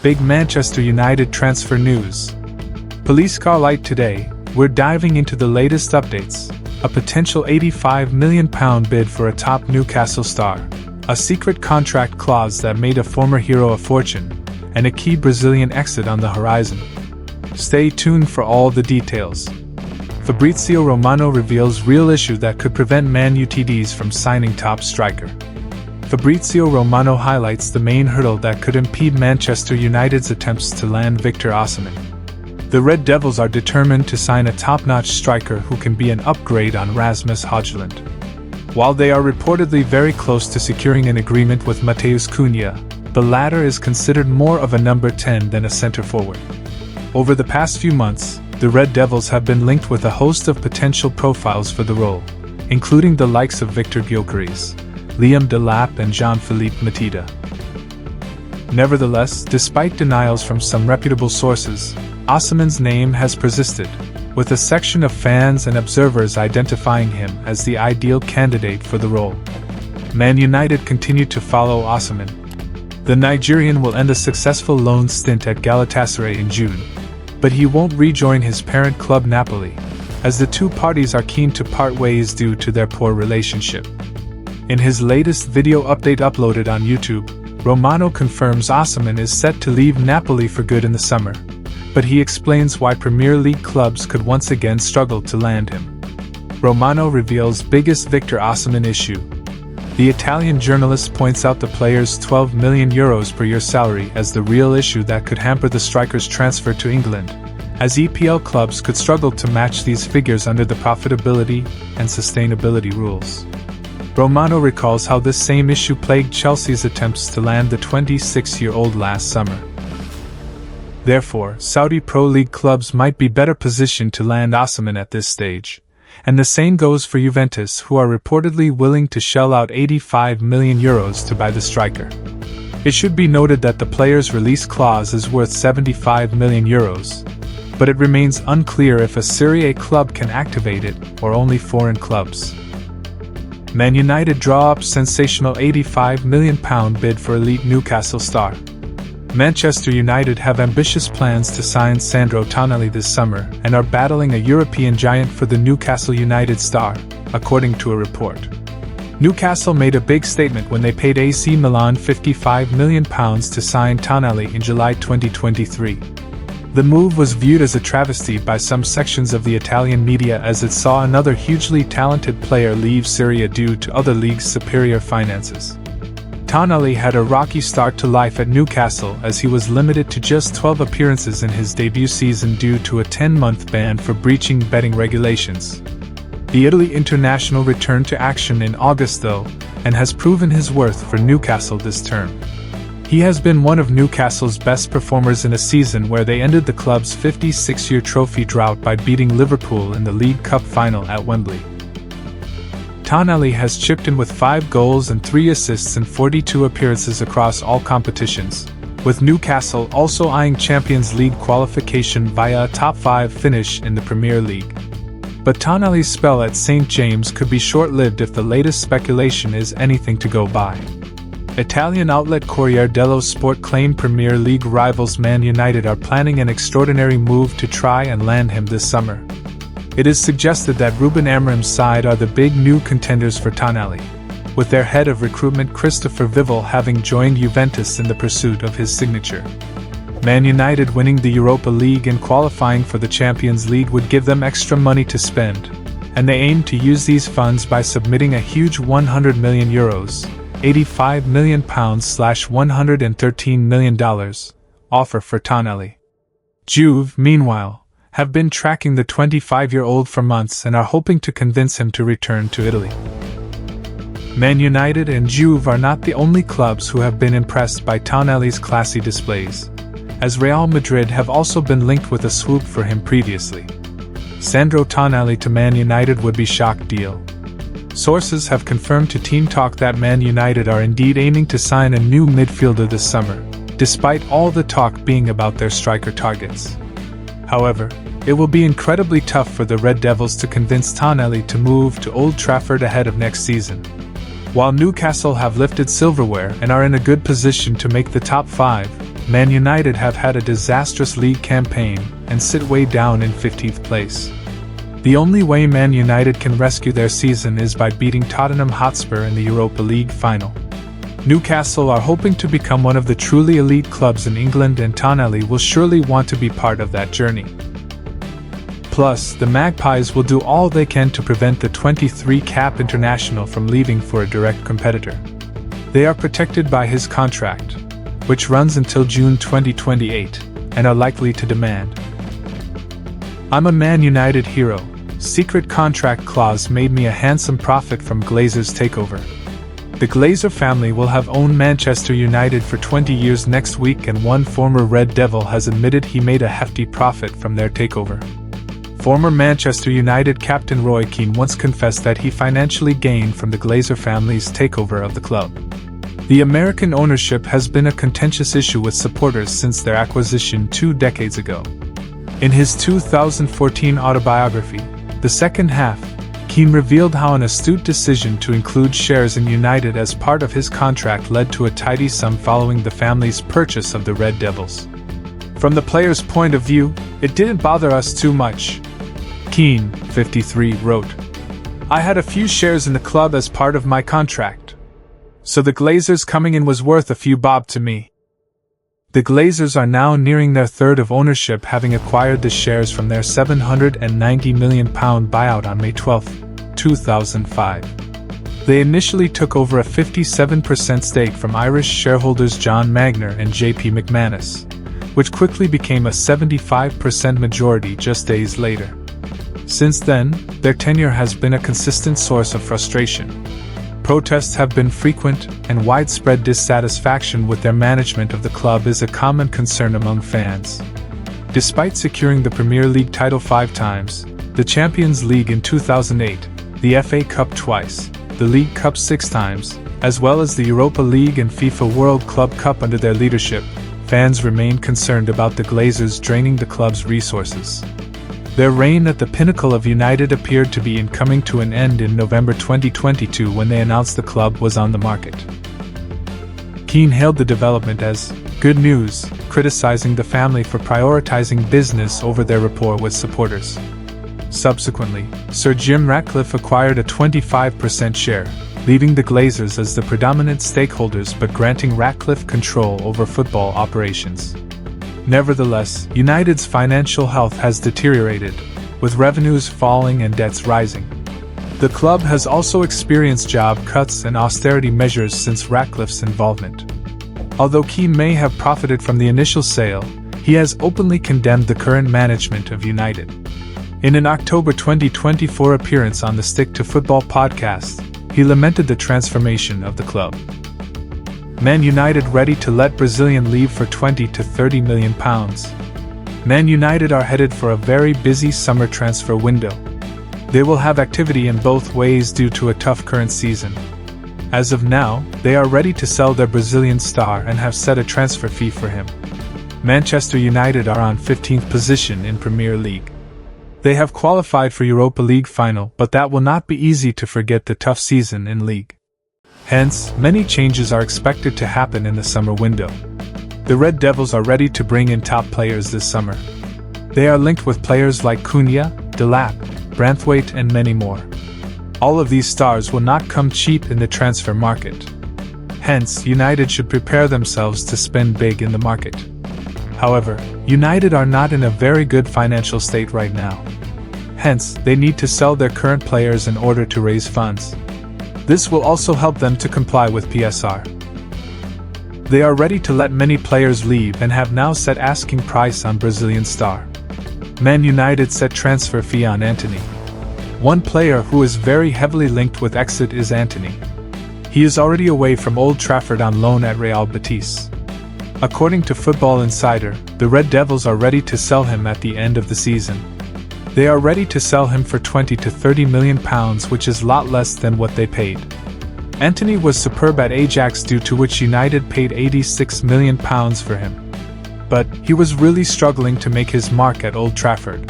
big Manchester United transfer news. Police car light today, we're diving into the latest updates, a potential £85 million bid for a top Newcastle star, a secret contract clause that made a former hero a fortune, and a key Brazilian exit on the horizon. Stay tuned for all the details. Fabrizio Romano reveals real issue that could prevent Man Utd from signing top striker. Fabrizio Romano highlights the main hurdle that could impede Manchester United's attempts to land Victor Osimhen. The Red Devils are determined to sign a top-notch striker who can be an upgrade on Rasmus Højlund. While they are reportedly very close to securing an agreement with Matheus Cunha, the latter is considered more of a number 10 than a center forward. Over the past few months, the Red Devils have been linked with a host of potential profiles for the role, including the likes of Victor Gyökeres, Liam Delap and Jean-Philippe Mateta. Nevertheless, despite denials from some reputable sources, Osimhen's name has persisted, with a section of fans and observers identifying him as the ideal candidate for the role. Man United continue to follow Osimhen. The Nigerian will end a successful loan stint at Galatasaray in June, but he won't rejoin his parent club Napoli, as the two parties are keen to part ways due to their poor relationship. In his latest video update uploaded on YouTube, Romano confirms Osimhen is set to leave Napoli for good in the summer, but he explains why Premier League clubs could once again struggle to land him. Romano reveals biggest Victor Osimhen issue. The Italian journalist points out the player's €12 million per year salary as the real issue that could hamper the striker's transfer to England, as EPL clubs could struggle to match these figures under the profitability and sustainability rules. Romano recalls how this same issue plagued Chelsea's attempts to land the 26-year-old last summer. Therefore, Saudi Pro League clubs might be better positioned to land Osimhen at this stage. And the same goes for Juventus, who are reportedly willing to shell out €85 million to buy the striker. It should be noted that the player's release clause is worth €75 million, but it remains unclear if a Serie A club can activate it or only foreign clubs. Man United draw up sensational £85 million bid for elite Newcastle star. Manchester United have ambitious plans to sign Sandro Tonali this summer and are battling a European giant for the Newcastle United star, according to a report. Newcastle made a big statement when they paid AC Milan £55 million to sign Tonali in July 2023. The move was viewed as a travesty by some sections of the Italian media, as it saw another hugely talented player leave Serie A due to other leagues' superior finances. Tonali had a rocky start to life at Newcastle, as he was limited to just 12 appearances in his debut season due to a 10-month ban for breaching betting regulations. The Italy international returned to action in August though, and has proven his worth for Newcastle this term. He has been one of Newcastle's best performers in a season where they ended the club's 56-year trophy drought by beating Liverpool in the League Cup final at Wembley. Tonali has chipped in with 5 goals and 3 assists in 42 appearances across all competitions, with Newcastle also eyeing Champions League qualification via a top 5 finish in the Premier League. But Tonali's spell at St. James could be short-lived if the latest speculation is anything to go by. Italian outlet Corriere dello Sport claimed Premier League rivals Man United are planning an extraordinary move to try and land him this summer. It is suggested that Ruben Amorim's side are the big new contenders for Tonali, with their head of recruitment Christopher Vival having joined Juventus in the pursuit of his signature. Man United winning the Europa League and qualifying for the Champions League would give them extra money to spend, and they aim to use these funds by submitting a huge €100 million, £85 million / $113 million offer for Tonali. Juve, meanwhile, have been tracking the 25-year-old for months and are hoping to convince him to return to Italy. Man United and Juve are not the only clubs who have been impressed by Tonali's classy displays, as Real Madrid have also been linked with a swoop for him previously. Sandro Tonali to Man United would be shock deal. Sources have confirmed to Team Talk that Man United are indeed aiming to sign a new midfielder this summer, despite all the talk being about their striker targets. However, it will be incredibly tough for the Red Devils to convince Tonali to move to Old Trafford ahead of next season. While Newcastle have lifted silverware and are in a good position to make the top 5, Man United have had a disastrous league campaign and sit way down in 15th place. The only way Man United can rescue their season is by beating Tottenham Hotspur in the Europa League final. Newcastle are hoping to become one of the truly elite clubs in England, and Tonelli will surely want to be part of that journey. Plus, the Magpies will do all they can to prevent the 23-cap international from leaving for a direct competitor. They are protected by his contract, which runs until June 2028, and are likely to demand. I'm a Man United hero. Secret contract clause made me a handsome profit from Glazers' takeover. The Glazer family will have owned Manchester United for 20 years next week, and one former Red Devil has admitted he made a hefty profit from their takeover. Former Manchester United captain Roy Keane once confessed that he financially gained from the Glazer family's takeover of the club. The American ownership has been a contentious issue with supporters since their acquisition 2 decades ago. In his 2014 autobiography, The Second Half, Keane revealed how an astute decision to include shares in United as part of his contract led to a tidy sum following the family's purchase of the Red Devils. From the players' point of view, it didn't bother us too much. Keane, 53, wrote, "I had a few shares in the club as part of my contract. So the Glazers coming in was worth a few bob to me." The Glazers are now nearing their third of ownership, having acquired the shares from their £790 million buyout on May 12, 2005. They initially took over a 57% stake from Irish shareholders John Magner and JP McManus, which quickly became a 75% majority just days later. Since then, their tenure has been a consistent source of frustration. Protests have been frequent, and widespread dissatisfaction with their management of the club is a common concern among fans. Despite securing the Premier League title 5 times, the Champions League in 2008, the FA Cup twice, the League Cup 6 times, as well as the Europa League and FIFA World Club Cup under their leadership, fans remain concerned about the Glazers draining the club's resources. Their reign at the pinnacle of United appeared to be coming to an end in November 2022 when they announced the club was on the market. Keane hailed the development as good news, criticizing the family for prioritizing business over their rapport with supporters. Subsequently, Sir Jim Ratcliffe acquired a 25% share, leaving the Glazers as the predominant stakeholders but granting Ratcliffe control over football operations. Nevertheless, United's financial health has deteriorated, with revenues falling and debts rising. The club has also experienced job cuts and austerity measures since Ratcliffe's involvement. Although Keane may have profited from the initial sale, he has openly condemned the current management of United. In an October 2024 appearance on the Stick to Football podcast, he lamented the transformation of the club. Man United ready to let Brazilian leave for £20 to £30 million. Man United are headed for a very busy summer transfer window. They will have activity in both ways due to a tough current season. As of now, they are ready to sell their Brazilian star and have set a transfer fee for him. Manchester United are on 15th position in Premier League. They have qualified for Europa League final, but that will not be easy to forget the tough season in League. Hence, many changes are expected to happen in the summer window. The Red Devils are ready to bring in top players this summer. They are linked with players like Cunha, Delap, Branthwaite and many more. All of these stars will not come cheap in the transfer market. Hence, United should prepare themselves to spend big in the market. However, United are not in a very good financial state right now. Hence, they need to sell their current players in order to raise funds. This will also help them to comply with PSR. They are ready to let many players leave and have now set asking price on Brazilian star. Man United set transfer fee on Antony. One player who is very heavily linked with exit is Antony. He is already away from Old Trafford on loan at Real Betis. According to Football Insider, the Red Devils are ready to sell him at the end of the season. They are ready to sell him for £20 to £30 million, which is a lot less than what they paid. Antony was superb at Ajax, due to which United paid £86 million for him. But he was really struggling to make his mark at Old Trafford.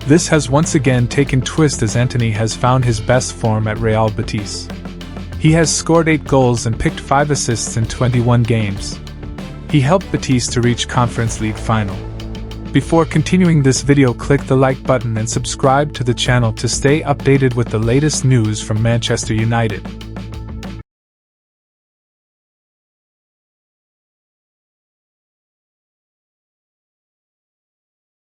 This has once again taken twist as Antony has found his best form at Real Betis. He has scored 8 goals and picked 5 assists in 21 games. He helped Betis to reach Conference League final. Before continuing this video, click the like button and subscribe to the channel to stay updated with the latest news from Manchester United.